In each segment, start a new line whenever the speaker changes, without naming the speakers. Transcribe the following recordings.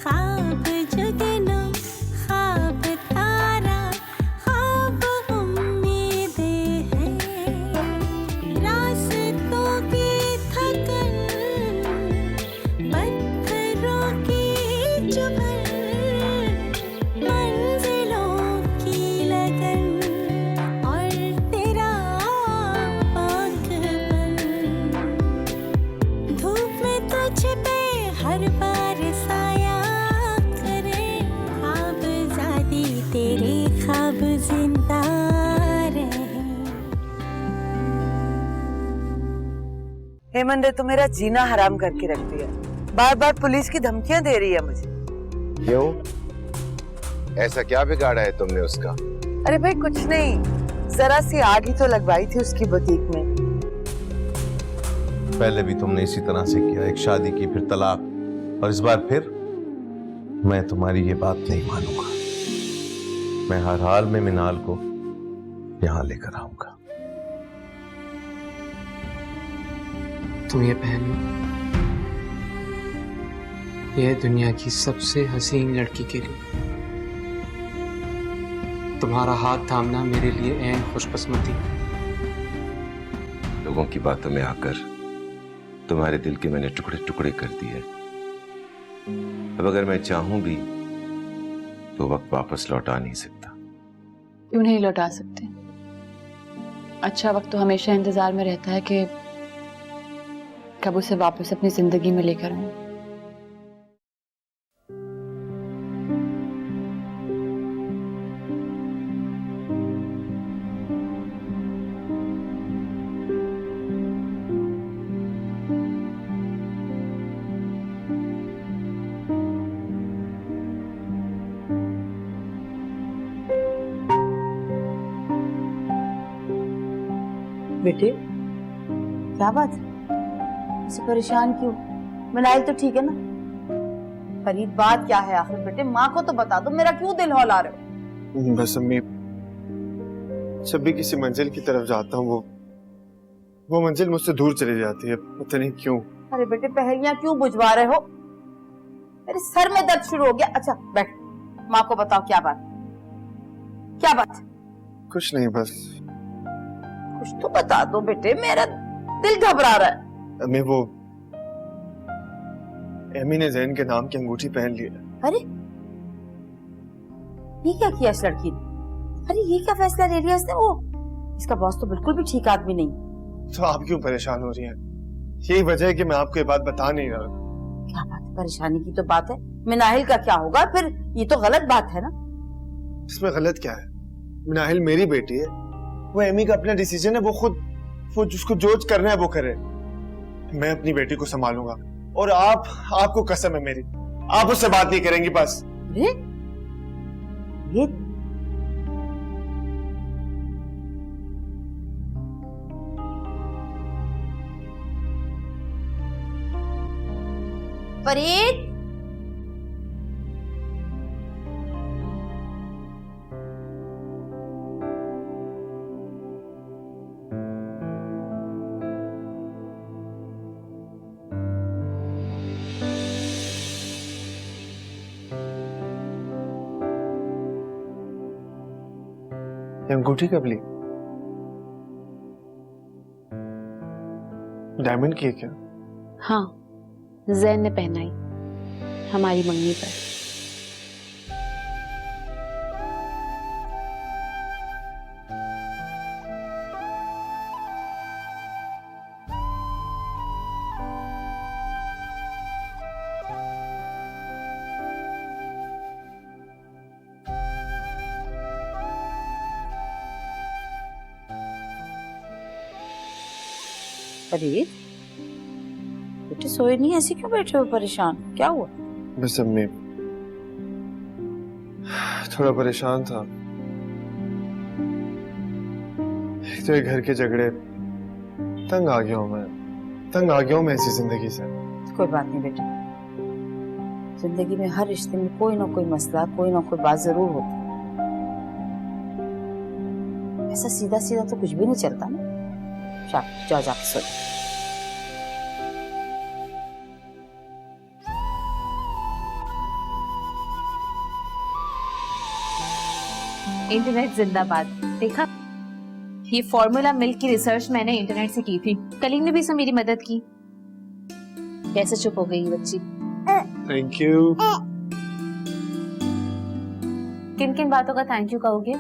ख्वाब जुगनू ख्वाब तारा ख्वाब उम्मीदें हैं, रास्तों की थकन पत्थरों की चुभन, मंजिलों की लगन और तेरा पागलपन। धूप में तुझ पे हर बार साया करे, ख्वाब ज़ादी तेरे ख्वाब जिंदा रहे।
हेमंत ने तो मेरा जीना हराम करके रख दिया। बार बार पुलिस की धमकियां दे रही है मुझे।
क्यों? ऐसा क्या बिगाड़ा है तुमने उसका?
अरे भाई कुछ नहीं, जरा सी आग ही तो लगवाई थी उसकी बुटीक में।
पहले भी तुमने इसी तरह से किया, एक शादी की फिर तलाक, और इस बार फिर। मैं तुम्हारी ये बात नहीं मानूंगा। मैं हर हाल में मिनाल को यहां लेकर आऊंगा।
तुम ये पहन लो, ये दुनिया की सबसे हसीन लड़की के लिए। तुम्हारा हाथ थामना मेरे लिए ऐन खुशकिस्मती।
लोगों की बातों में आकर तुम्हारे दिल के मैंने टुकड़े टुकड़े कर दिए। अब अगर मैं चाहूं भी तो वक्त वापस लौटा नहीं सकता।
क्यों नहीं लौटा सकते? अच्छा वक्त तो हमेशा इंतजार में रहता है कि कब उसे वापस अपनी जिंदगी में लेकर आऊं।
बेटे क्या बात है, ऐसे परेशान क्यों? मिनाइल तो ठीक है ना? फरीद बात क्या है आखिर? बेटे माँ को तो बता दो, मेरा क्यों दिल हौला रहे हो?
बस अम्मी, जब भी किसी मंजिल की तरफ जाता हूँ वो मंजिल मुझसे दूर चली जाती है, पता नहीं क्यों।
अरे बेटे पहेलियां क्यों बुझवा रहे हो? मेरे सर में दर्द शुरू हो गया। अच्छा बैठ, माँ को बताओ क्या बात, क्या बात?
कुछ नहीं, बस
कुछ तो बता दो बेटे, मेरा दिल घबरा रहा है।
अम्मी वो एमी ने जैन के नाम की अंगूठी पहन ली है।
अरे ये क्या किया इस लड़की ने? अरे ये क्या फैसला ले लिया इसने? वो इसका बॉस तो बिल्कुल भी ठीक आदमी नहीं।
तो आप क्यों परेशान हो रही हैं? यही वजह है कि मैं आपको ये बात बता नहीं रहा।
क्या बात है? परेशानी की तो बात है, मिनाहिल का क्या होगा फिर? ये तो गलत बात है ना?
इसमें गलत क्या है? मिनाहिल मेरी बेटी है, वो एमी का अपना डिसीजन है, वो जिसको जो करना है वो करे। मैं अपनी बेटी को संभालूंगा और आपको कसम है मेरी, आप उससे बात नहीं करेंगी बस।
ये फरीद,
ये अंगूठी कब ली? डायमंड की है क्या?
हाँ, जैन ने पहनाई हमारी मंगनी पर।
फरीद बेटे सोए नहीं, ऐसे क्यों बैठे हो परेशान? क्या हुआ?
बस अम्मी थोड़ा परेशान था। एक तो ये घर के झगड़े, तंग आ गया हूँ मैं ऐसी जिंदगी से।
कोई बात नहीं बेटे, जिंदगी में हर रिश्ते में कोई ना कोई मसला, कोई ना कोई बात जरूर होती है। ऐसा सीधा सीधा तो कुछ भी नहीं चलता ना। जाओ जाके सो।
इंटरनेट जिंदाबाद। देखा, ये फॉर्मूला मिल्क की रिसर्च मैंने इंटरनेट से की थी। कलीम ने भी इसमें मेरी मदद की। कैसे चुप हो गई ये बच्ची?
Thank you.
किन किन बातों का थैंक यू कहोगे?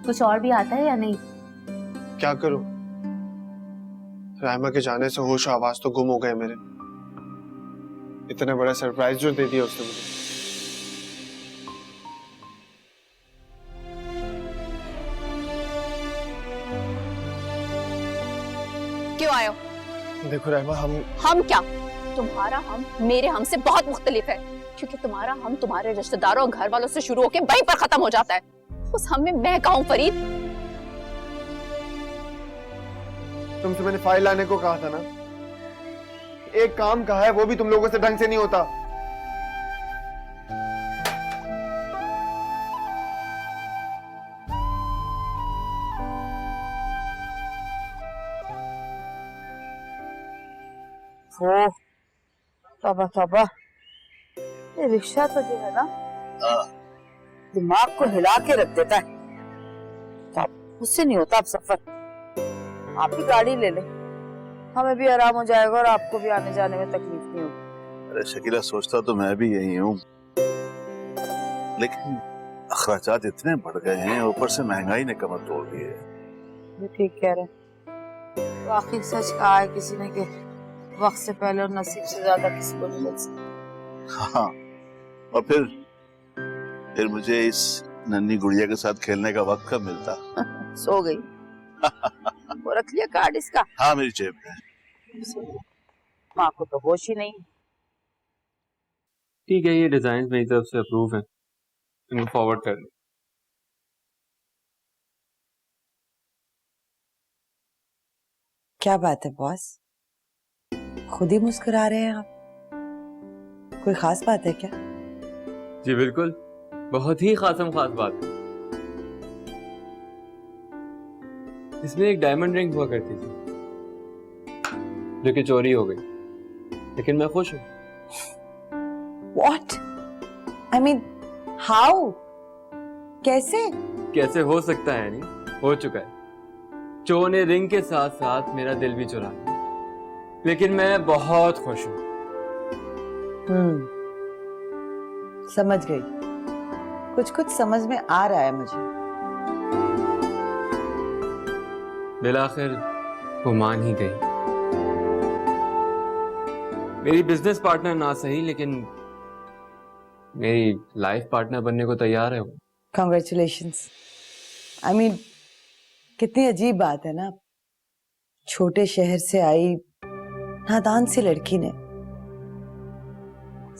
कुछ और भी आता है या नहीं?
क्या करूं, रायमा के जाने से होश आवाज तो गुम हो गए मेरे। इतना बड़ा सरप्राइज जो दे दिया उसने मुझे।
क्यों आए हो?
देखो रायमा,
हम क्या? तुम्हारा हम मेरे हम से बहुत मुख्तलिफ है, क्योंकि तुम्हारा हम तुम्हारे रिश्तेदारों और घर वालों से शुरू होकर वहीं पर खत्म हो जाता है। उस हम में मैं कहूं फरीद।
तुमसे मैंने फाइल लाने को कहा था ना, एक काम कहा है वो भी तुम लोगों से ढंग से नहीं होता।
ओ, तौबा तौबा, ये रिक्शा तो जो है ना दिमाग को हिला के रख देता है। मुझसे नहीं होता अब सफर। आप ही गाड़ी ले ले, हमें भी आराम हो जाएगा और आपको भी आने जाने में तकलीफ नहीं होगी।
अरे शकीला, सोचता तो मैं भी यही हूँ, लेकिन अखराजात इतने बढ़ गए हैं, ऊपर से महंगाई ने कमर तोड़ दी है।
ये ठीक कह रहे हैं। वाकई सच कहा है किसी ने कि वक्त से पहले और नसीब से ज्यादा किसी को नहीं मिल सकता।
हाँ, और फिर मुझे इस नन्ही गुड़िया के साथ खेलने का वक्त कब मिलता।
सो गई। वो रख लिया कार्ड इसका?
हाँ, मेरी जेब में।
माँ को तो होश ही नहीं।
ठीक है, ये डिजाइन मेरी तरफ से अप्रूव है, इनको फॉरवर्ड कर दो।
क्या बात है बॉस, खुद ही मुस्कुरा रहे हैं आप? कोई खास बात है क्या?
जी बिल्कुल, बहुत ही खास बात है। इसमें एक डायमंड रिंग हुआ करती थी जो कि चोरी हो गई, लेकिन मैं खुश हूँ।
What? I mean, how? कैसे?
कैसे हो सकता है? नहीं हो चुका है। चोर ने रिंग के साथ साथ मेरा दिल भी चुरा लिया, लेकिन मैं बहुत खुश हूँ।
समझ गई, कुछ समझ में आ रहा है मुझे।
बिलाखिर वो मान ही गई। मेरी बिजनेस पार्टनर ना सही, लेकिन मेरी लाइफ पार्टनर बनने को तैयार है वो।
Congratulations. I mean, कितनी अजीब बात है ना, छोटे शहर से आई नादान सी लड़की ने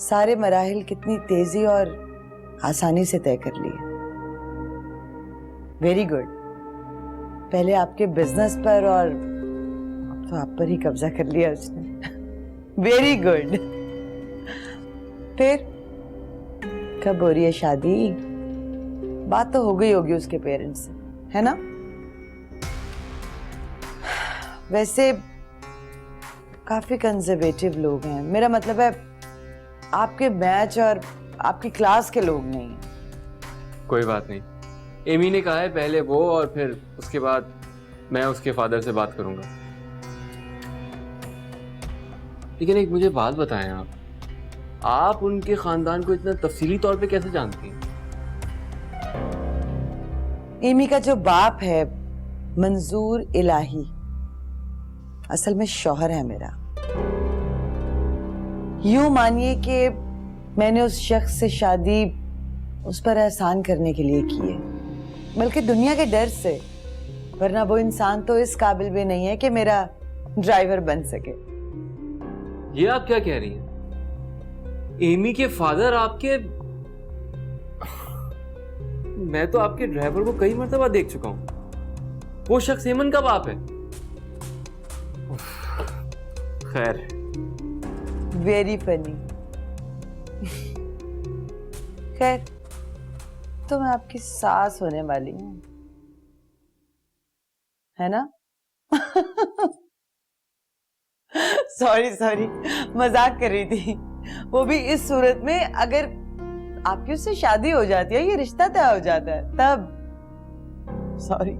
सारे मराहिल कितनी तेजी और आसानी से तय कर लिए। Very good. पहले आपके बिजनेस पर और अब तो आप पर ही कब्जा कर लिया उसने। Very good. फिर कब हो रही है शादी? बात तो हो गई होगी उसके पेरेंट्स से, है ना? वैसे काफी कंजर्वेटिव लोग हैं, मेरा मतलब है आपके बैच और आपकी क्लास के लोग नहीं हैं।
कोई बात नहीं, एमी ने कहा है पहले वो और फिर उसके बाद मैं उसके फादर से बात करूंगा। लेकिन एक मुझे बात बताएं, आप उनके खानदान को इतना तफसीली तौर पे कैसे जानती हैं?
एमी का जो बाप है मंजूर इलाही, असल में शौहर है मेरा। यूं मानिए कि मैंने उस शख्स से शादी उस पर एहसान करने के लिए की है, बल्कि दुनिया के डर से, वरना वो इंसान तो इस काबिल भी नहीं है कि मेरा ड्राइवर बन सके।
ये आप क्या कह रही हैं? एमी के फादर आपके? मैं तो आपके ड्राइवर को कई मर्तबा देख चुका हूं। वो शख्स हेमन का बाप है? खैर,
वेरी फनी। खैर, तो मैं आपकी सास होने वाली हूँ, है ना? सॉरी मजाक कर रही थी। वो भी इस सूरत में अगर आपकी उससे शादी हो जाती है, ये रिश्ता तय हो जाता है, तब सॉरी।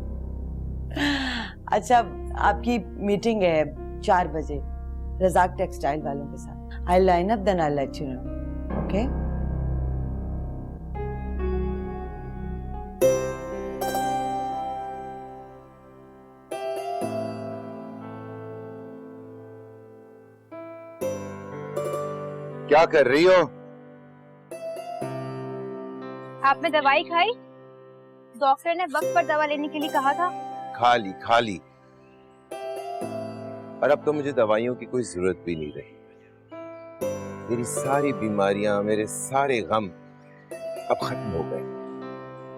अच्छा, आपकी मीटिंग है 4 बजे रजाक टेक्सटाइल वालों के साथ। I line up then I let you know. Okay?
क्या कर रही हो?
आपने दवाई खाई? डॉक्टर ने वक्त पर दवा लेने के लिए कहा था।
खा ली और अब तो मुझे दवाइयों की कोई जरूरत भी नहीं रही। मेरी सारी बीमारियां, मेरे सारे गम अब खत्म हो गए।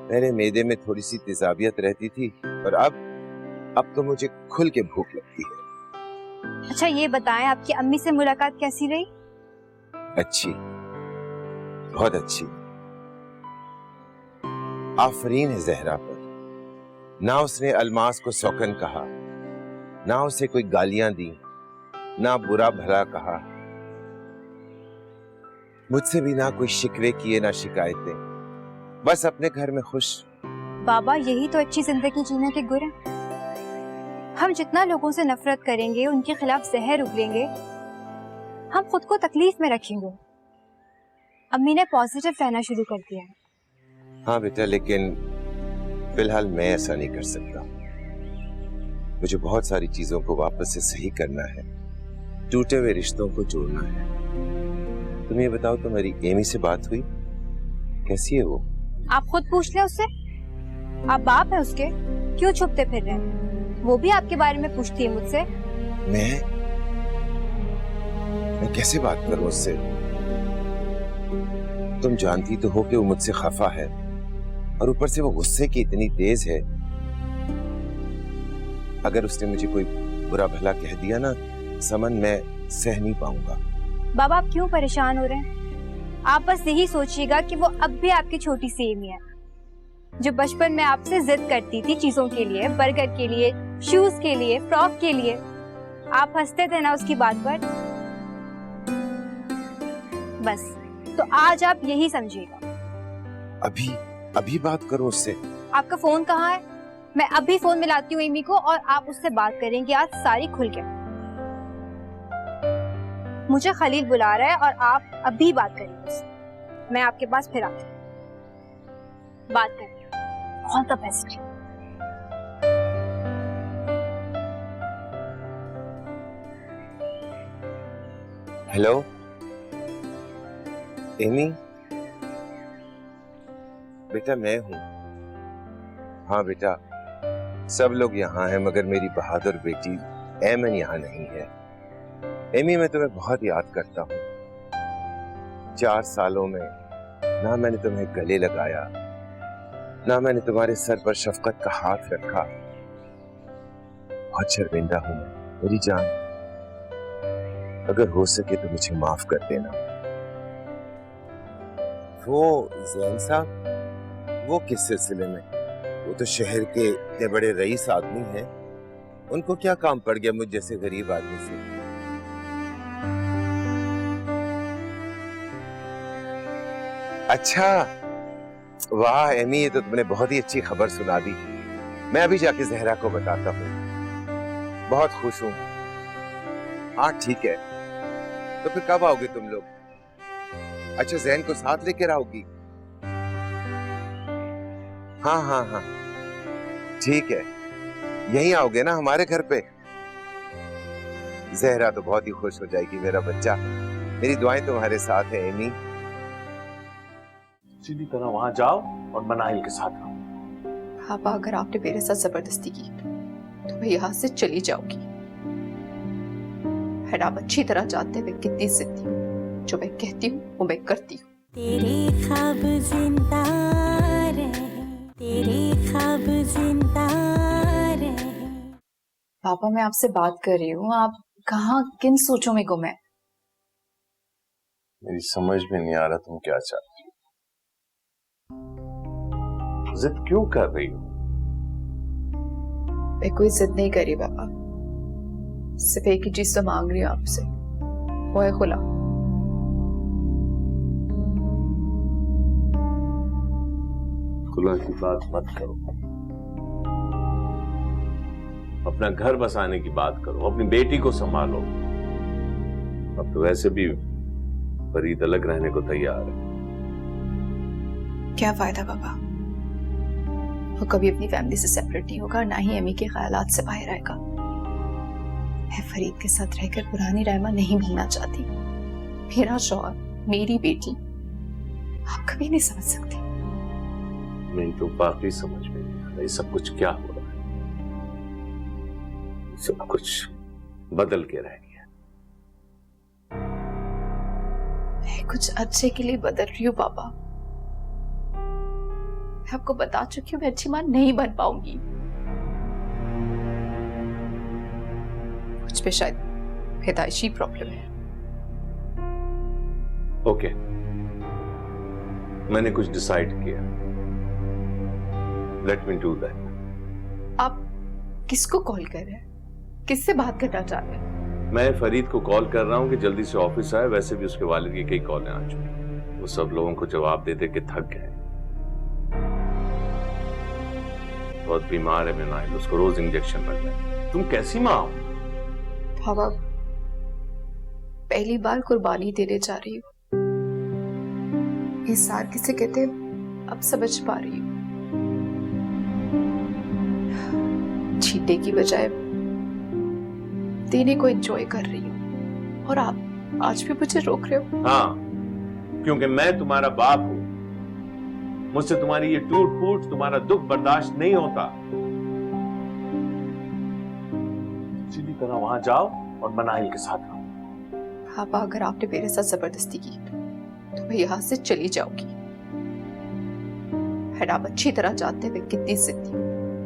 पहले मैदे में थोड़ी सी तेजाबियत रहती थी और अब तो मुझे खुल के भूख लगती है।
अच्छा ये बताएं, आपकी अम्मी से मुलाकात कैसी रही?
अच्छी, बहुत अच्छी। आफरीन है जहरा पर। ना उसने अलमास को सौकन कहा, ना उसे कोई गालियां दी, ना बुरा भला कहा। मुझसे भी ना कोई शिकवे किए, ना शिकायतें। बस अपने घर में खुश।
बाबा यही तो अच्छी जिंदगी जीने के गुर हैं। हम जितना लोगों से नफरत करेंगे, उनके खिलाफ जहर उगलेंगे, हम खुद को तकलीफ में रखेंगे। अम्मी ने पॉजिटिव रहना शुरू कर दिया है।
हाँ बेटा, लेकिन फिलहाल मैं ऐसा नहीं कर सकता। मुझे बहुत सारी चीजों को वापस से सही करना है, टूटे हुए रिश्तों को जोड़ना है। तुम ये बताओ, तुम्हारी एमी से बात हुई? कैसी है वो?
आप खुद पूछ लें उससे। आप बाप है उसके, क्यों छुपते फिर रहे हैं? वो भी आपके बारे में पूछती है मुझसे।
मैं कैसे बात करूं उससे? तुम जानती तो हो कि वो मुझसे खफा है और ऊपर से वो गुस्से की इतनी तेज है। अगर उसने मुझे कोई बुरा भला कह दिया ना समन, मैं सह नहीं पाऊंगा।
बाबा आप क्यों परेशान हो रहे हैं? आप बस यही सोचिएगा कि वो अब भी आपकी छोटी सी एमी है, जो बचपन में आपसे जिद करती थी चीजों के लिए, बर्गर के लिए, शूज के लिए, फ्रॉक के लिए। आप हंसते थे ना उसकी बात पर। बस तो आज आप यही समझिएगा।
अभी बात करो उससे।
आपका फोन कहाँ है? मैं अभी फोन मिलाती हूँ एमी को और आप उससे बात करेंगे आज सारी खुल के। मुझे खलील बुला रहा है और आप अभी बात करेंगे उससे। मैं आपके पास फिर आती हूँ, बात करेंगे। All the best.
Hello Amy, बेटा मैं हूं। हाँ बेटा, सब लोग यहाँ हैं मगर मेरी बहादुर बेटी एमन यहाँ नहीं है। एमी, मैं तुम्हें बहुत याद करता हूँ। 4 सालों में ना मैंने तुम्हें गले लगाया, ना मैंने तुम्हारे सर पर शफकत का हाथ रखा। बहुत शर्मिंदा हूं मैं मेरी जान। अगर हो सके तो मुझे माफ कर देना। वो जैन साहब, वो किस सिलसिले में? वो तो शहर के इतने बड़े रईस आदमी हैं, उनको क्या काम पड़ गया मुझ जैसे गरीब आदमी से? अच्छा, वाह एमी, ये तो तुमने बहुत ही अच्छी खबर सुना दी। मैं अभी जाके जहरा को बताता हूँ। बहुत खुश हूँ। हाँ ठीक है, तो फिर कब आओगे तुम लोग? अच्छा, जैन को साथ लेकर आओगी? हाँ ठीक है। यहीं आओगे ना हमारे घर पे? जहरा तो बहुत ही खुश हो जाएगी, मेरा बच्चा। मेरी दुआएं तुम्हारे साथ है एमी।
सीधी तरह वहां जाओ और मनाहिल के साथ रहो।
पापा, अगर आपने मेरे साथ जबरदस्ती की तो मैं यहाँ से चली जाऊंगी। है आप अच्छी तरह जानते हैं मैं कितनी जिद्दी हूँ। जो मैं कहती हूँ वो मैं करती हूँ।
तेरे ख्वाब जिंदा रहे, तेरे ख्वाब जिंदा रहे।
पापा, मैं आपसे बात कर रही हूँ, आप कहाँ किन सोचों में गुम है?
मेरी समझ में नहीं आ रहा तुम क्या चाहती हो। जिद क्यों कर रही हो?
मैं कोई जिद नहीं कर रही पापा, सिर्फ एक ही चीज तो मांग रही हूँ आपसे, वो है खुला।
खुला की बात मत करो। अपना घर बसाने की बात करो, अपनी बेटी को संभालो। अब तो वैसे भी फरीद अलग रहने को तैयार है।
क्या फायदा बाबा, वो कभी अपनी फैमिली से सेपरेट नहीं होगा, ना ही एमी के ख्यालात से बाहर आएगा। मैं फरीद के साथ रहकर पुरानी रायमा नहीं मिलना चाहती। मेरा शौहर, मेरी बेटी, आप कभी नहीं समझ सकते।
नहीं तो बाकी समझ में नहीं आ रहा ये सब कुछ क्या हो रहा है। सब कुछ बदल के रह गया।
मैं कुछ अच्छे के लिए बदल रही हूँ बाबा। मैं आपको बता चुकी हूँ मैं अच्छी मां नहीं बन पाऊंगी। मुझ पे शायद पैदाइशी प्रॉब्लम है।
ओके, मैंने कुछ डिसाइड किया। Let me do that.
आप किसको कॉल कर रहे हैं? किससे बात करना चाहते हैं?
मैं फरीद को कॉल कर रहा हूं कि जल्दी से ऑफिस आए। वैसे भी उसके वालिद की कई कॉलें आ चुकी, वो सब लोगों को जवाब दे दे के थक गए। बहुत बीमार है मिनाइल, उसको रोज इंजेक्शन लगना है। तुम कैसी माँ हो?
बाबा, पहली बार कुर्बानी देने जा रही हूँ। ये सार किसे कहते हैं अब समझ पा रही हूँ। जीने की बजाय देने को एंजॉय कर रही हूँ, और आप आज भी मुझे रोक रहे हो।
हाँ, क्योंकि मैं तुम्हारा बाप हूं। मुझसे तुम्हारी ये टूट फूट, तुम्हारा दुख बर्दाश्त नहीं होता। सीधी तरह वहां जाओ और मनाहिल के साथ रहो।
पापा, अगर आपने मेरे साथ जबरदस्ती की तो मैं यहां से चली जाऊंगी। है आप अच्छी तरह जानते हैं मैं कितनी जिद्दी हूं।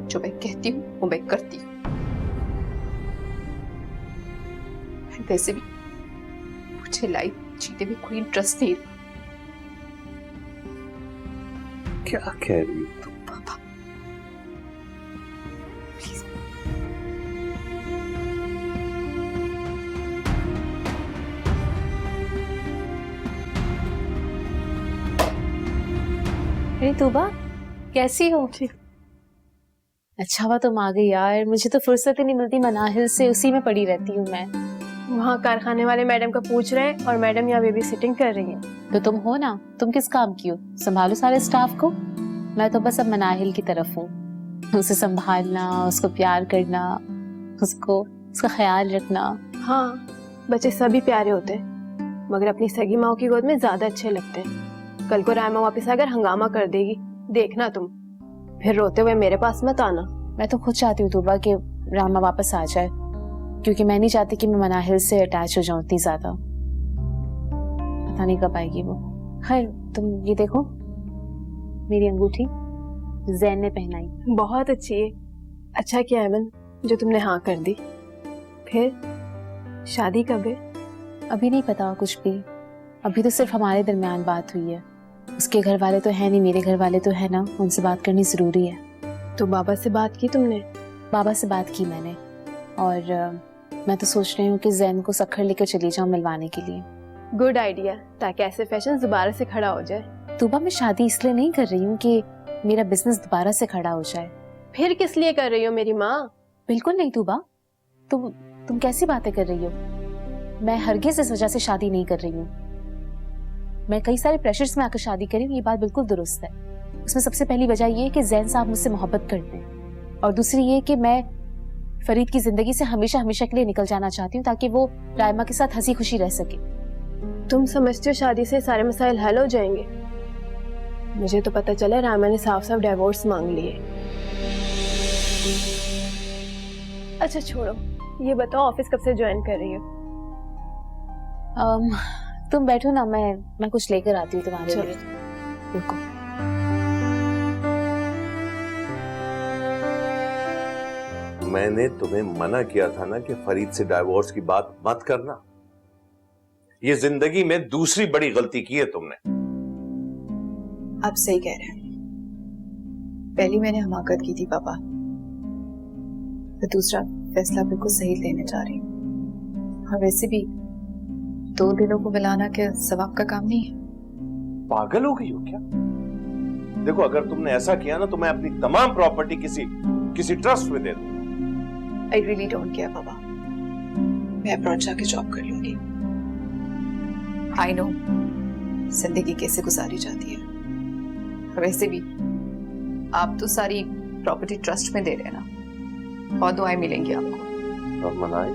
जो मैं कहती हूँ वो मैं करती हूँ। वैसे भी मुझे लाइफ जीने में कोई इंटरेस्ट नहीं।
क्या कह रही हो तुम?
पापा प्लीज।
अरे तूबा, कैसी हो? अच्छा हुआ तुम आ गई यार, मुझे तो फुर्सत ही नहीं मिलती मनाहिल से, उसी में पड़ी रहती हूँ मैं।
वहाँ कारखाने वाले मैडम का पूछ रहे हैं और मैडम यहाँ बेबी सिटिंग कर रही है।
तो तुम हो ना, तुम किस काम की हो? संभालो सारे स्टाफ को। मैं तो बस अब मनाहिल की तरफ हूँ, उसे संभालना, उसको प्यार करना, उसका ख्याल रखना।
हाँ, बच्चे सभी प्यारे होते हैं, मगर अपनी सगी माँ की गोद में ज्यादा अच्छे लगते हैं। कल को रायमा वापस आकर हंगामा कर देगी, देखना तुम। फिर रोते हुए मेरे पास मत आना।
मैं तो खुद चाहती हूँ तूबा कि रामा वापस आ जाए, क्योंकि मैं नहीं चाहती कि मैं मनाहिल से अटैच हो जाऊं इतनी ज्यादा। पता नहीं कब आएगी वो। खैर, तुम ये देखो, मेरी अंगूठी जैन ने पहनाई।
बहुत अच्छी है। अच्छा किया अमन जो तुमने हाँ कर दी। फिर शादी कब है?
अभी नहीं पता कुछ भी। अभी तो सिर्फ हमारे दरमियान बात हुई है। उसके घर वाले तो है नहीं, मेरे घर वाले तो है ना, उनसे बात करनी जरूरी है।
तो बाबा से बात की तुमने?
बाबा से बात की मैंने, और मैं तो सोच रही हूँ कि जैन को सखर लेकर चली जाऊँ मिलवाने के लिए।
गुड आइडिया, ताकि ऐसे फैशन दोबारा से खड़ा हो जाए।
तूबा, मैं शादी इसलिए नहीं कर रही हूँ कि मेरा बिजनेस दोबारा से खड़ा हो जाए।
फिर किस लिए कर रही हो मेरी माँ?
बिल्कुल नहीं तूबा, तुम कैसी बातें कर रही हो? मैं हरगिज़ इस वजह से शादी नहीं कर रही हूँ। मैं कई सारे प्रेशर्स में आकर शादी करी हूँ, ये बात बिल्कुल दुरुस्त है। उसमें सबसे पहली वजह ये है कि जैन साहब मुझसे मोहब्बत करते हैं, और दूसरी ये कि मैं फरीद की जिंदगी से हमेशा हमेशा के लिए निकल जाना चाहती हूँ, ताकि वो रायमा के साथ हंसी खुशी रह सके।
तुम समझते हो शादी से सारे मसाइल हल हो जाएंगे? मुझे तो पता चला रायमा ने साफ साफ डिवोर्स मांग लिए। अच्छा छोड़ो, ये बताओ ऑफिस कब से ज्वाइन कर रही हो?
तुम बैठो ना, मैं कुछ लेकर आती हूँ तुम्हारे लिए। रुको।
मैंने तुम्हें मना किया था ना कि फरीद से डाइवोर्स की बात मत करना। ये जिंदगी में दूसरी बड़ी गलती की है तुमने।
आप सही कह रहे हैं। पहली मैंने हमाकत की थी पापा, तो दूसरा फैसला बिल्कुल सही लेने जा रही हूँ। और वैसे भी 2 दिलों को मिलाना क्या सवाब का काम नहीं है।
पागल हो गई हो क्या? देखो, अगर तुमने ऐसा किया ना तो मैं अपनी तमाम प्रॉपर्टी किसी ट्रस्ट में दे दूंगा।
आई रियली डोंट केयर पापा, मैं अब्रॉड जाके जॉब कर लूंगी। आई नो जिंदगी कैसे गुजारी जाती है, वैसे भी आप तो सारी प्रॉपर्टी ट्रस्ट में दे रहे हैं ना, बहुत दुआएं मिलेंगी आपको।
और मनाए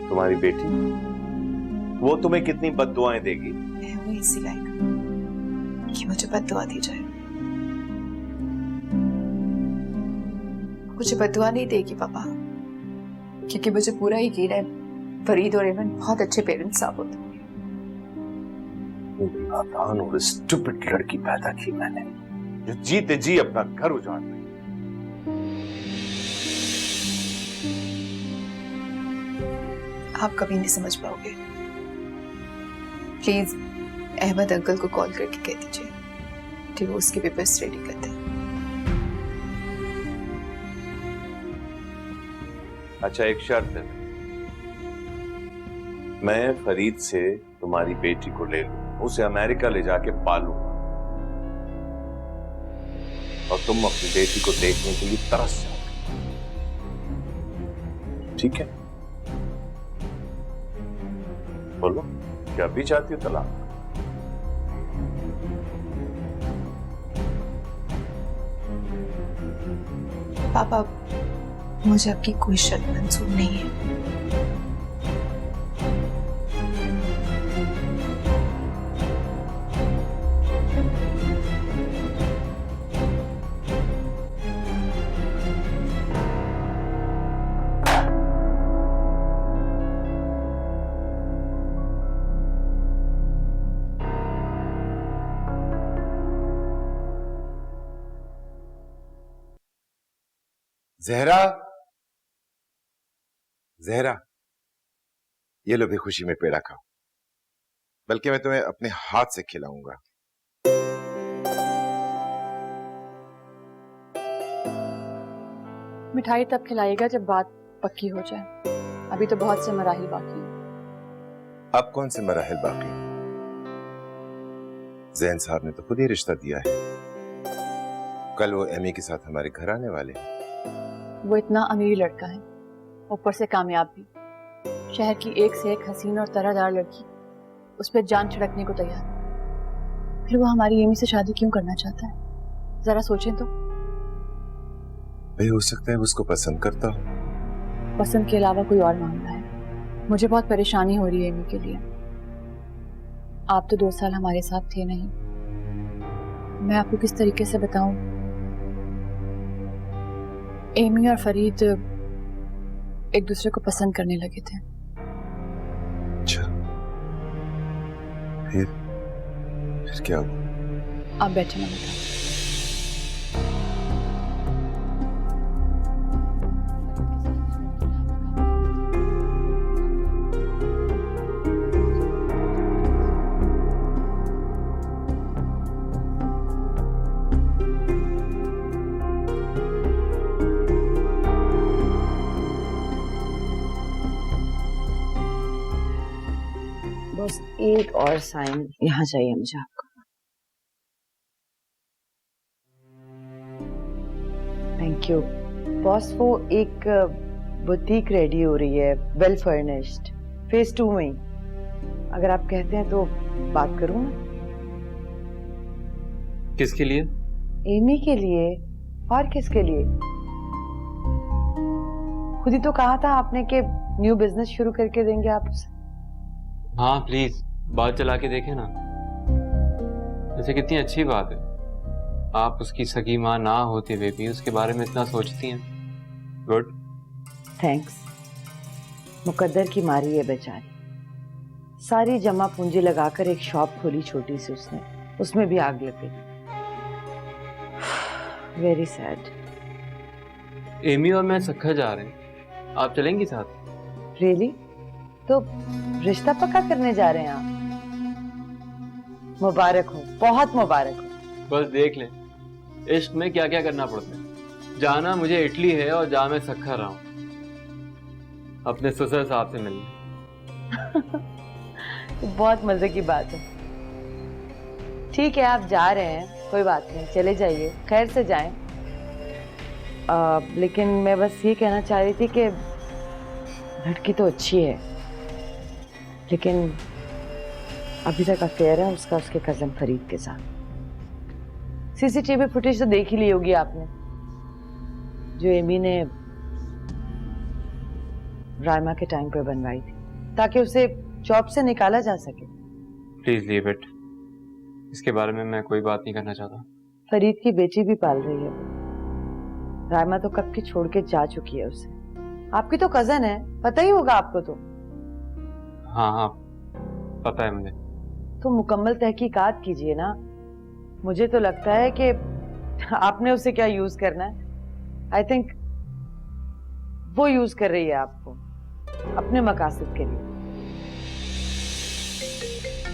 तुम्हारी बेटी, वो तुम्हें कितनी बद्दुआएं देगी?
मैं हूं इसी लायक कि मुझे बद्दुआ दी जाए। मुझे बद्दुआ नहीं देगी पापा, क्योंकि मुझे पूरा यकीन है फरीद और एमन बहुत अच्छे पेरेंट्स साबित होंगे।
नादान और स्टूपिड लड़की पैदा की मैंने, जो जीते जी अपना घर उजाड़ रही।
आप कभी नहीं समझ पाओगे। प्लीज अहमद अंकल को कॉल करके कह दीजिए कि वो उसके पेपर्स रेडी कर दें।
अच्छा, एक शर्त है, मैं फरीद से तुम्हारी बेटी को ले लूं, उसे अमेरिका ले जाके पालूंगा और तुम अपनी बेटी को देखने के लिए तरस जाओगे, ठीक है? बोलो, क्या भी चाहती हो तलाक?
पापा, मुझे आपकी कोई शर्त मंजूर नहीं है।
जहरा, जहरा, ये लो भी खुशी में पेड़ा खाओ, बल्कि मैं तुम्हें अपने हाथ से खिलाऊंगा।
मिठाई तब खिलाएगा जब बात पक्की हो जाए, अभी तो बहुत से मराहिल बाकी हैं।
अब कौन से मराहिल बाकी? जैन साहब ने तो खुद ही रिश्ता दिया है, कल वो एमी के साथ हमारे घर आने वाले हैं।
वो इतना अमीर लड़का है, ऊपर से कामयाब भी, शहर की एक से एक हसीन और तरहदार लड़की उस पर जान छिड़कने को तैयार। फिर वो हमारी एमी से शादी क्यों करना चाहता है? जरा सोचें तो।
भाई, हो सकता है वो उसको पसंद करता हो।
पसंद के अलावा कोई और मामला है। मुझे बहुत परेशानी हो रही है एमी के लिए। आप तो 2 साल हमारे साथ थे नहीं, मैं आपको किस तरीके से बताऊं? एमी और फरीद एक दूसरे को पसंद करने लगे थे।
अच्छा, फिर क्या हुआ?
आप बैठे, मैं बताऊं।
बस एक और साइन यहाँ चाहिए मुझे आपका। Thank you boss. वो एक बुटीक रेडी हो रही है, वेल फर्निश्ड, फेज 2 में ही। अगर आप कहते हैं तो बात करूं मैं।
किसके लिए?
एमी के लिए। और किसके लिए? खुद ही तो कहा था आपने कि न्यू बिजनेस शुरू करके देंगे आप उसे।
हाँ प्लीज, बात चला के देखे ना। वैसे कितनी अच्छी बात है, आप उसकी सगी माँ ना होते हुए भी उसके बारे में इतना सोचती हैं। गुड।
थैंक्स। मुकद्दर की मारी है बेचारी, सारी जमा पूंजी लगाकर एक शॉप खोली छोटी सी उसने, उसमें भी आग लग गई। Very sad.
एमी और मैं सखर जा रहे हैं, आप चलेंगी साथ?
रियली? तो रिश्ता पक्का करने जा रहे हैं आप? मुबारक हो, बहुत मुबारक हो।
बस देख लें इश्क में क्या क्या करना पड़ता है। जाना मुझे इटली है और जा मैं सखर रहा हूं अपने ससुर साहब से मिलने।
बहुत मजे की बात है। ठीक है, आप जा रहे हैं, कोई बात नहीं, चले जाइए, खैर से जाएं। लेकिन मैं बस ये कहना चाह रही थी कि लड़की तो अच्छी है, लेकिन अभी तक अफेयर है उसका उसके कजन फरीद के साथ। सीसीटीवी फुटेज तो देख ही ली होगी आपने, जो एमी ने राइमा के टाइम पर बनवाई थी ताकि उसे जॉब से निकाला जा सके।
प्लीज लीव इट, इसके बारे में मैं कोई बात नहीं करना चाहता।
फरीद की बेटी भी पाल रही है, राइमा तो कब की छोड़ के जा चुकी है उसे। आपकी तो कजन है, पता ही होगा आपको तो।
हाँ हाँ पता है मुझे।
तो मुकम्मल तहकीकात कीजिए ना। मुझे तो लगता है कि आपने उसे क्या यूज करना है। आई थिंक वो यूज कर रही है आपको अपने मकासद के लिए।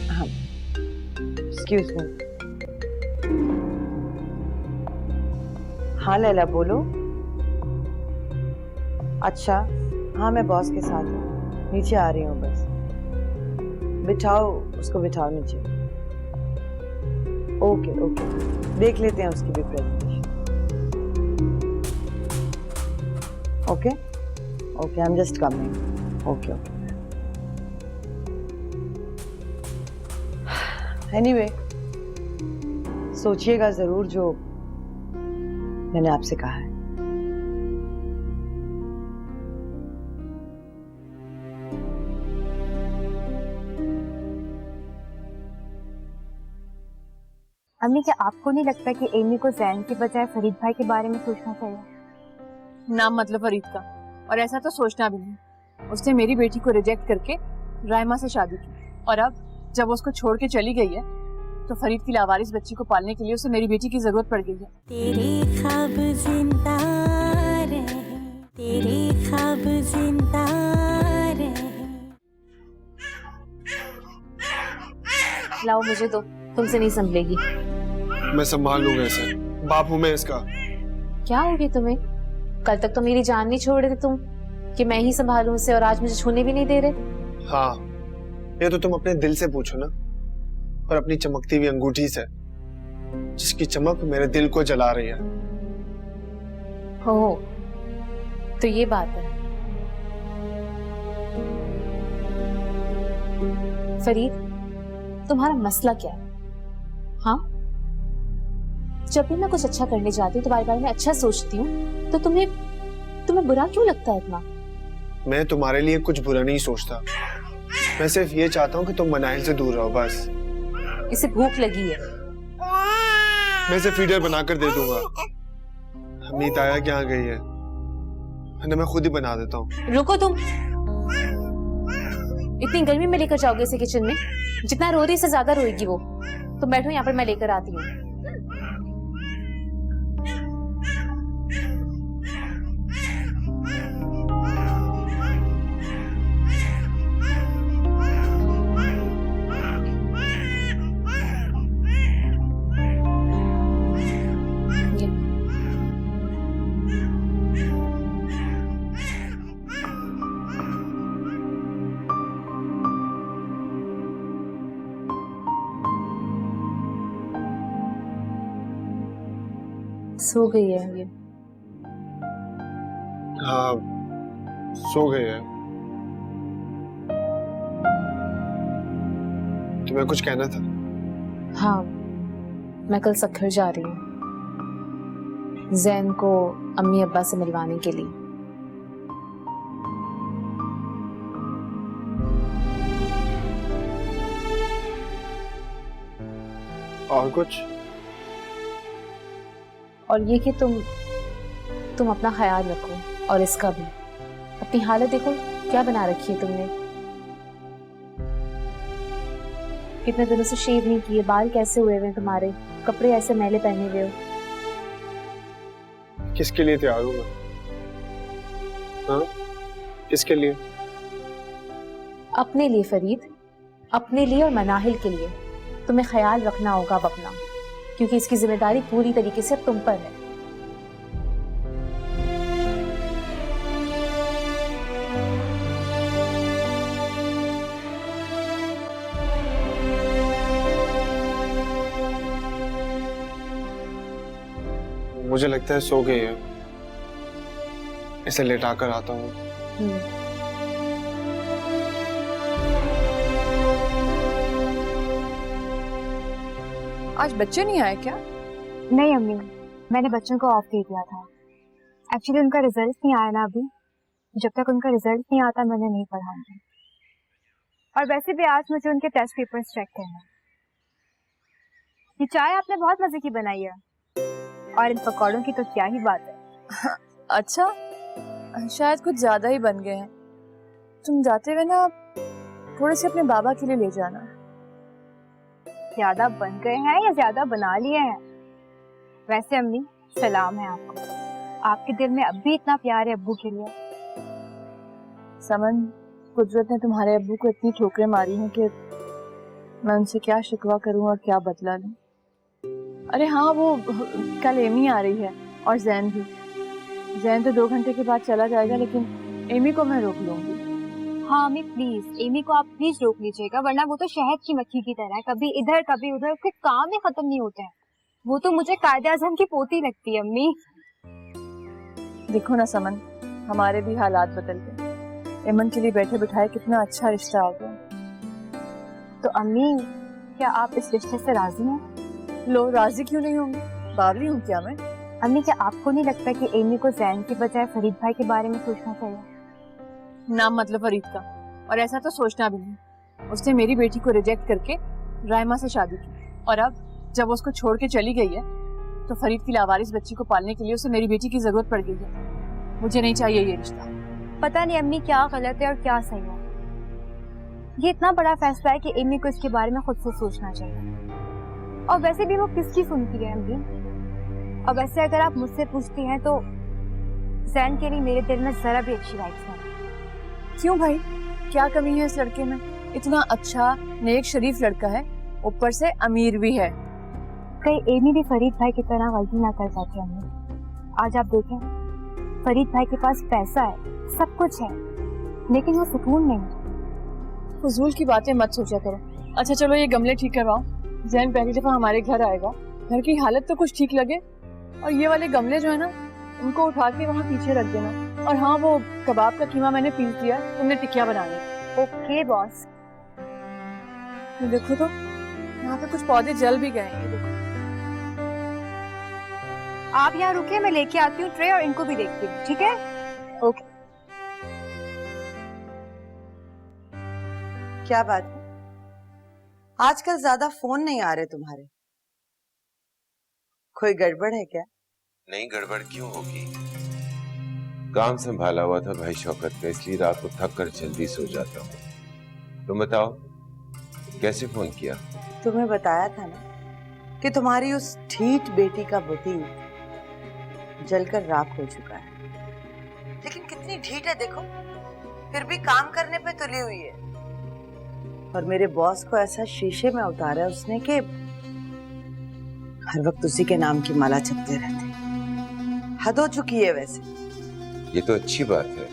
हाँ, एक्सक्यूज मी। हाँ लैला बोलो। अच्छा हाँ मैं बॉस के साथ हूँ, नीचे आ रही हूँ बस। बिठाओ उसको, बिठाओ नीचे। ओके ओके, देख लेते हैं उसकी भी presentation. Okay okay, I am just coming. Okay okay. Anyway, सोचिएगा जरूर जो मैंने आपसे कहा है।
अम्मी, क्या आपको नहीं लगता कि एमी को जैन के बजाय फरीद भाई के बारे में सोचना चाहिए?
नाम मतलब फरीद का, और ऐसा तो सोचना भी नहीं। उसने मेरी बेटी को रिजेक्ट करके राइमा से शादी की, और अब जब उसको छोड़ के चली गई है तो फरीद की लावारिस बच्ची को पालने के लिए उसे मेरी बेटी की जरूरत पड़ गई है।
तेरे ख्वाब जिंदा रहे, तेरे ख्वाब जिंदा रहे।
लाओ मुझे दो, तुमसे नहीं संभलेगी।
मैं संभाल लूंगा इसे, बाप हूं मैं इसका।
क्या हो गया तुम्हें? कल तक तो मेरी जान नहीं छोड़ रहे थे तुम कि मैं ही संभालूं उसे, और आज मुझे छूने भी नहीं दे रहे।
हाँ, ये तो तुम अपने दिल से पूछो ना, और अपनी चमकती हुई अंगूठी से, जिसकी चमक मेरे दिल को जला रही है।
हो तो ये बात है। फरीद, तुम्हारा मसला क्या है? हाँ, जब भी मैं कुछ अच्छा करने जाती हूँ, तुम्हारे बारे में अच्छा सोचती हूँ, तो तुम्हें बुरा क्यों लगता है इतना?
मैं तुम्हारे लिए कुछ बुरा नहीं सोचता, मैं सिर्फ ये चाहता हूँ कि तुम मनाहिल से दूर रहो बस।
इसे भूख लगी है।
मैं इसे फीडर बनाकर दे दूंगा। अमित आया क्या गई है, मैं खुद ही बना देता हूँ।
रुको तुम, इतनी गर्मी में लेकर जाओगे इसे किचन में? जितना रो रही से ज्यादा रोएगी वो। तुम बैठो यहाँ पर, मैं लेकर आती हूँ। सो गई है ये?
हाँ, सो गई है। तुम्हें कुछ कहना था?
हाँ, मैं कल सक्खर जा रही हूँ जैन को अम्मी अब्बा से मिलवाने के लिए।
और कुछ?
और ये कि तुम अपना ख्याल रखो, और इसका भी। अपनी हालत देखो क्या बना रखी है तुमने। कितने दिनों से शेव नहीं किए, बाल कैसे हुए हुए तुम्हारे, कपड़े ऐसे मैले पहने हुए हो।
किसके लिए तैयार हूँ मैं? हाँ, किसके लिए?
अपने लिए फरीद, अपने लिए और मनाहिल के लिए। तुम्हें ख्याल रखना होगा अब अपना, क्योंकि इसकी जिम्मेदारी पूरी तरीके से तुम पर है।
मुझे लगता है सो गई है। इसे लेटा कर आता हूँ।
आज बच्चे नहीं आए क्या?
नहीं अम्मी, मैंने बच्चों को ऑफ दे दिया था। एक्चुअली उनका रिजल्ट नहीं आया ना अभी। जब तक उनका रिजल्ट नहीं आता मैंने नहीं पढ़ाऊंगी। और वैसे भी आज मुझे उनके टेस्ट पेपर्स चेक करना है। ये चाय आपने बहुत मजे की बनाई है और इन पकौड़ों की तो क्या ही बात है।
अच्छा, शायद कुछ ज्यादा ही बन गए हैं। तुम जाते हुए ना थोड़े से अपने बाबा के लिए ले जाना।
ज्यादा बन गए हैं या ज्यादा बना लिए हैं? वैसे अम्मी सलाम है आपको, आपके दिल में अब भी इतना प्यार है अब्बू के लिए।
समन, कुदरत ने तुम्हारे अब्बू को इतनी ठोकरें मारी हैं कि मैं उनसे क्या शिकवा करूं और क्या बदला लूं। अरे हाँ, वो कल एमी आ रही है और जैन भी। जैन तो 2 घंटे के बाद चला जाएगा, लेकिन एमी को मैं रोक लूंगी।
हाँ अम्मी प्लीज, एमी को आप प्लीज रोक लीजिएगा, वरना वो तो शहद की मक्खी की तरह है, कभी इधर कभी उधर, उसके काम ही खत्म नहीं होते हैं। वो तो मुझे कायदे आज़म की पोती लगती है अम्मी।
देखो ना समन, हमारे भी हालात बदल गए। एमन के लिए बैठे बिठाए कितना अच्छा रिश्ता आ गया।
तो अम्मी क्या आप इस रिश्ते से राजी हैं?
लो, राजी क्यों नहीं होंगी? बावली हूँ क्या मैं?
अम्मी क्या आपको नहीं लगता कि एमी को जैन के बजाय फरीद भाई के बारे में सोचना चाहिए?
नाम मतलब फरीद का, और ऐसा तो सोचना भी नहीं। उसने मेरी बेटी को रिजेक्ट करके रायमा से शादी की, और अब जब उसको छोड़ के चली गई है तो फरीद की लावारिस बच्ची को पालने के लिए उसे मेरी बेटी की जरूरत पड़ गई है। मुझे नहीं चाहिए ये रिश्ता।
पता नहीं अम्मी क्या गलत है और क्या सही है। ये इतना बड़ा फैसला है कि एमी को इसके बारे में खुद से सोचना चाहिए। और वैसे भी वो किसकी सुनती है अम्मी? और वैसे अगर आप मुझसे पूछती हैं तो जैन के लिए मेरे दिल में जरा भी अच्छी वाइब्स नहीं।
क्यों भाई, क्या कमी है इस लड़के में? इतना अच्छा नेक शरीफ लड़का है, ऊपर से अमीर भी है।
कहीं एमी भी फरीद भाई की तरह गलती ना कर जाती अम्मी। आज आप देखें, फरीद भाई के पास पैसा है, सब कुछ है, लेकिन वो सुकून नहीं।
फजूल की बातें मत सोचा करो। अच्छा चलो, ये गमले ठीक करवाओ। जैन पहली दफा हमारे घर आएगा, घर की हालत तो कुछ ठीक लगे। और ये वाले गमले जो है ना, उनको उठा के वहाँ पीछे रख देना। और हाँ, वो कबाब का कीमा मैंने पीस दिया, तुमने टिकिया बनानी।
Okay boss.
देखो तो यहाँ पे कुछ पौधे जल भी गए हैं। देखो,
आप यहाँ रुके, मैं लेके आती हूँ ट्रे और इनको भी देखती हूँ, ठीक है?
ओके।
क्या बात है, आजकल ज्यादा फोन नहीं आ रहे तुम्हारे? कोई गड़बड़ है क्या?
नहीं, गड़बड़ क्यों होगी? काम संभाला हुआ था भाई शौकत का, इसलिए रात को थक कर जल्दी सो जाता हूँ। तुम बताओ, कैसे फोन किया?
तुम्हें बताया था ना कि तुम्हारी उस ठीठ बेटी का बुटीक जलकर राख हो चुका है। लेकिन कितनी ढीठ है देखो, फिर भी काम करने पे तुली हुई है। और मेरे बॉस को ऐसा शीशे में उतारा उसने कि हर वक्त उसी के नाम की माला जपते रहते। हद हो चुकी है वैसे।
ये तो अच्छी बात है,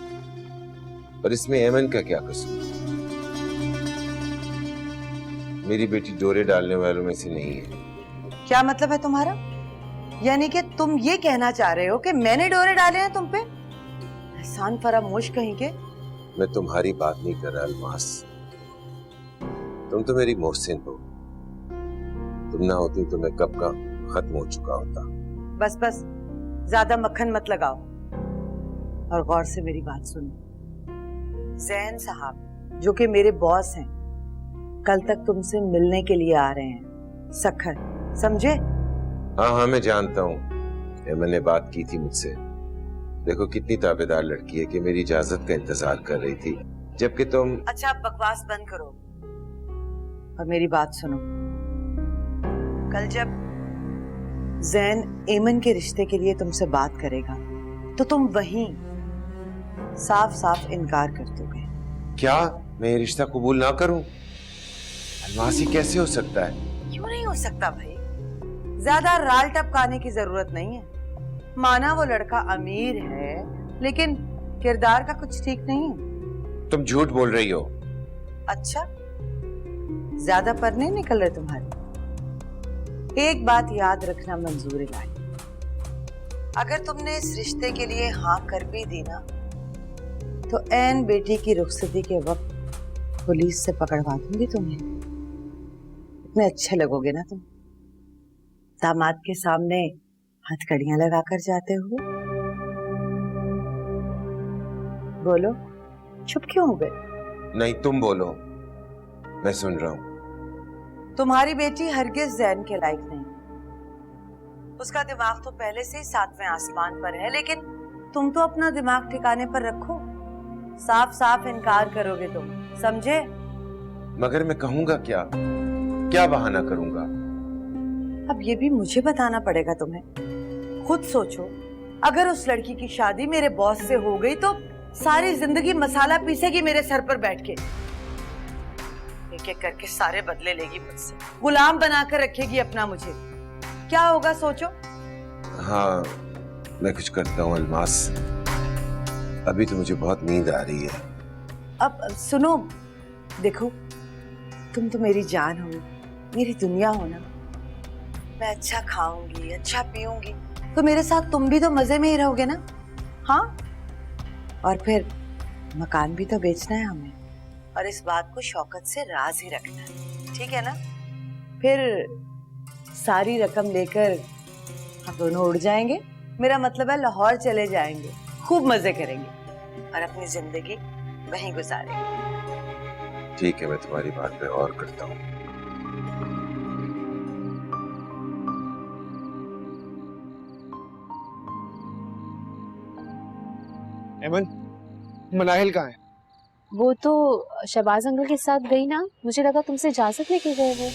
पर इसमें एमन का क्या कसूर? मेरी बेटी डोरे डालने वालों में से नहीं है।
क्या मतलब है तुम्हारा? यानी कि तुम ये कहना चाह रहे हो कि मैंने डोरे डाले हैं तुम पे? एहसान फरामोश कहेंगे।
मैं तुम्हारी बात नहीं कर रहा अलमास, तुम तो मेरी मोहसिन हो। तुम ना होती तो मैं कब का खत्म हो चुका होता।
बस बस, ज्यादा मक्खन मत लगाओ और गौर से मेरी बात सुनो। जैन साहब जो कि मेरे बॉस हैं, कल तक तुमसे मिलने के लिए आ रहे हैं, सखर, समझे?
हाँ हाँ मैं जानता हूँ, मैंने बात की थी मुझसे। देखो कितनी ताबेदार लड़की है कि मेरी इजाजत का इंतजार कर रही थी, जबकि तुम।
अच्छा अब बकवास बंद करो और मेरी बात सुनो। कल जब जैन एमन के रिश्ते के लिए तुमसे बात करेगा तो तुम वहीं साफ साफ इनकार कर दोगे।
क्या मैं ये रिश्ता कबूल ना करूं? अलमासी कैसे हो सकता है?
क्यों नहीं हो सकता भाई? ज्यादा राल टपकाने की जरूरत नहीं है। माना वो लड़का अमीर है, लेकिन किरदार का कुछ ठीक नहीं है।
तुम झूठ बोल रही हो।
अच्छा, ज्यादा पर नहीं निकल रहे तुम्हारे। एक बात याद रखना मंजूर इलाही, अगर तुमने इस रिश्ते के लिए हाँ कर भी दी ना, तो ऐन बेटी की रुखसती के वक्त पुलिस से पकड़वा दूंगी तुम्हें। इतने अच्छे लगोगे ना तुम, दामाद के सामने हथकड़ियां लगाकर जाते हुए। बोलो, चुप क्यों हो गए?
नहीं, तुम बोलो, मैं सुन रहा हूं।
तुम्हारी बेटी हरगिज जैन के लायक नहीं। उसका दिमाग तो पहले से ही 7वें आसमान पर है, लेकिन तुम तो अपना दिमाग ठिकाने पर रखो। साफ साफ इनकार करोगे तुम, समझे?
मगर मैं कहूंगा क्या बहाना करूंगा?
अब ये भी मुझे बताना पड़ेगा तुम्हें? खुद सोचो, अगर उस लड़की की शादी मेरे बॉस से हो गई तो सारी जिंदगी मसाला पीसेगी मेरे सर पर बैठ के। एक एक करके सारे बदले लेगी मुझसे, गुलाम बनाकर रखेगी अपना मुझे। क्या होगा सोचो।
हाँ, मैं कुछ करता हूँ अलमास, अभी तो मुझे बहुत नींद आ रही है।
अब सुनो, देखो, तुम तो मेरी जान हो, मेरी दुनिया हो ना। मैं अच्छा खाऊंगी, अच्छा पीऊंगी, तो मेरे साथ तुम भी तो मजे में ही रहोगे ना? हाँ, और फिर मकान भी तो बेचना है हमें, और इस बात को शौकत से राज ही रखना है, ठीक है ना? फिर सारी रकम लेकर हम दोनों उड़ जाएंगे। मेरा मतलब है लाहौर चले जाएंगे, खूब मजे करेंगे और अपनी जिंदगी वहीं गुजारेंगे।
ठीक है, मैं तुम्हारी बात पे गौर करता हूँ।
एमन, मनाहिल कहाँ है?
वो तो शहबाज अंकल के साथ गई ना, मुझे लगा तुमसे इजाजत लेके गए वो।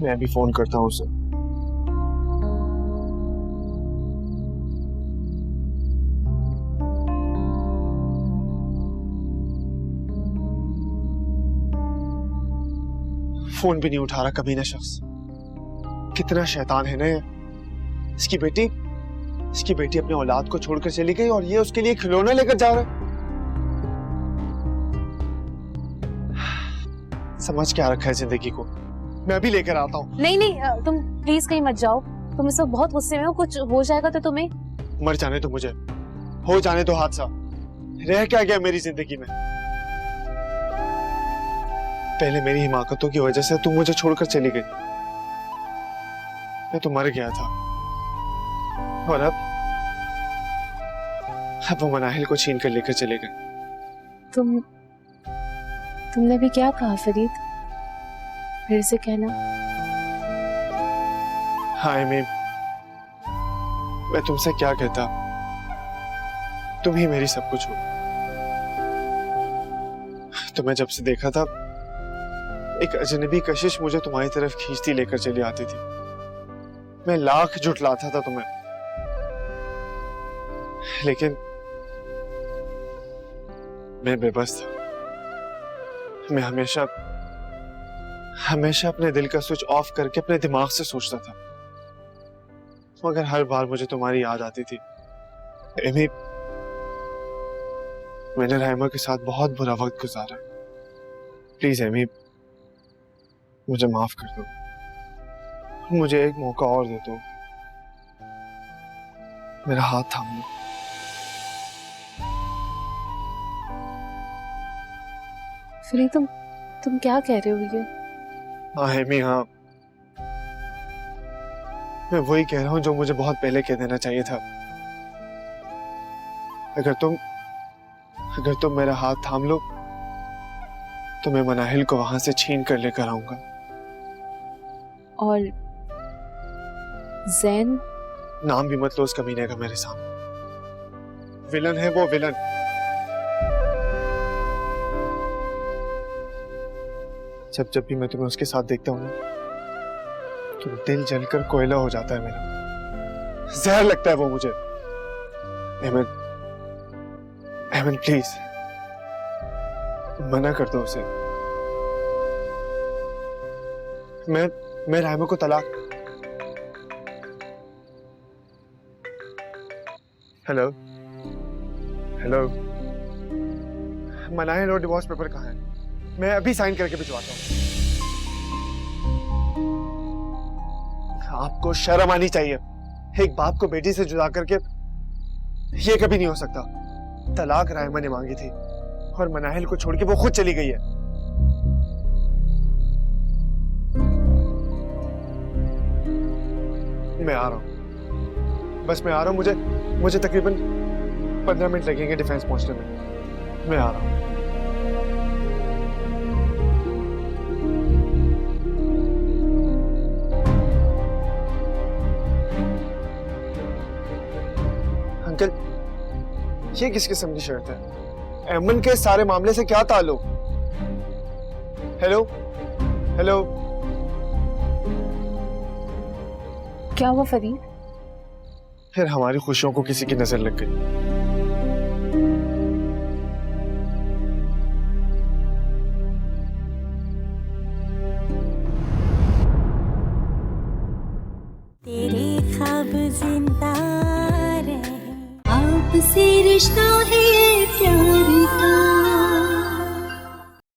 मैं अभी फोन करता हूँ उसे। फोन भी नहीं उठा रहा कमीना शख्स। कितना शैतान है ना ये। इसकी बेटी अपने औलाद को छोड़कर चली गई और ये उसके लिए खिलौना लेकर जा रहा है। समझ क्या रखा है जिंदगी को। मैं अभी लेकर आता हूँ।
नहीं, तुम प्लीज कहीं मत जाओ। तुम इस वक्त बहुत गुस्से में हो, कुछ हो जाएगा तो तुम्हें।
मर जाने तो मुझे, हो जाने तो हादसा। रह क्या गया मेरी जिंदगी में? पहले मेरी हिमाकतों की वजह से तुम मुझे छोड़कर चली गई। मैं तो मर गया था, और अब वो मनाहिल को छीन कर लेकर चले गए।
तुमने भी क्या कहा फरीद? फिर से कहना।
हाय मैं तुमसे क्या कहता, तुम ही मेरी सब कुछ हो। तुम्हें जब से देखा था, एक अजनबी कशिश मुझे तुम्हारी तरफ खींचती लेकर चली आती थी। मैं लाख झुठलाता था तुम्हें, लेकिन मैं बेबस था। मैं हमेशा अपने दिल का स्विच ऑफ करके अपने दिमाग से सोचता था, मगर हर बार मुझे तुम्हारी याद आती थी। एमी, मैंने राइमा के साथ बहुत बुरा वक्त गुजारा। प्लीज एमी, मुझे माफ कर दो। मुझे एक मौका और दे दो। मेरा हाथ थाम लो।
फरीद, तुम क्या कह रहे हो ये?
हाँ हेमी, हाँ, मैं वही कह रहा हूँ जो मुझे बहुत पहले कह देना चाहिए था। अगर तुम मेरा हाथ थाम लो तो मैं मनाहिल को वहां से छीन कर लेकर आऊंगा।
और जैन?
नाम भी मत लो उस कमीने का मेरे सामने। विलन है वो, विलन। जब भी मैं तुम्हें उसके साथ देखता हूँ ना, तो दिल जलकर कोयला हो जाता है मेरा। जहर लगता है वो मुझे। एमन प्लीज मना कर दो उसे। मैं राइमा को तलाक। हेलो, मनाहिल और डिवोर्स पेपर कहाँ है? मैं अभी साइन करके भिजवाता हूँ। आपको शर्म आनी चाहिए। एक बाप को बेटी से जुदा करके ये कभी नहीं हो सकता। तलाक रायमा ने मांगी थी और मनाहिल को छोड़ के वो खुद चली गई है। मैं आ रहा हूं, बस मैं आ रहा हूं। मुझे तकरीबन 15 मिनट लगेंगे डिफेंस पहुंचने में। मैं आ रहा हूं। अंकल, ये किस किस्म की शर्त है? एमन के सारे मामले से क्या ताल्लुक? हेलो हेलो,
क्या हुआ फरीद?
फिर हमारी खुशियों को किसी की नजर लग गई।
तेरे ख्वाब जिंदा रहे, आपसे रिश्ता है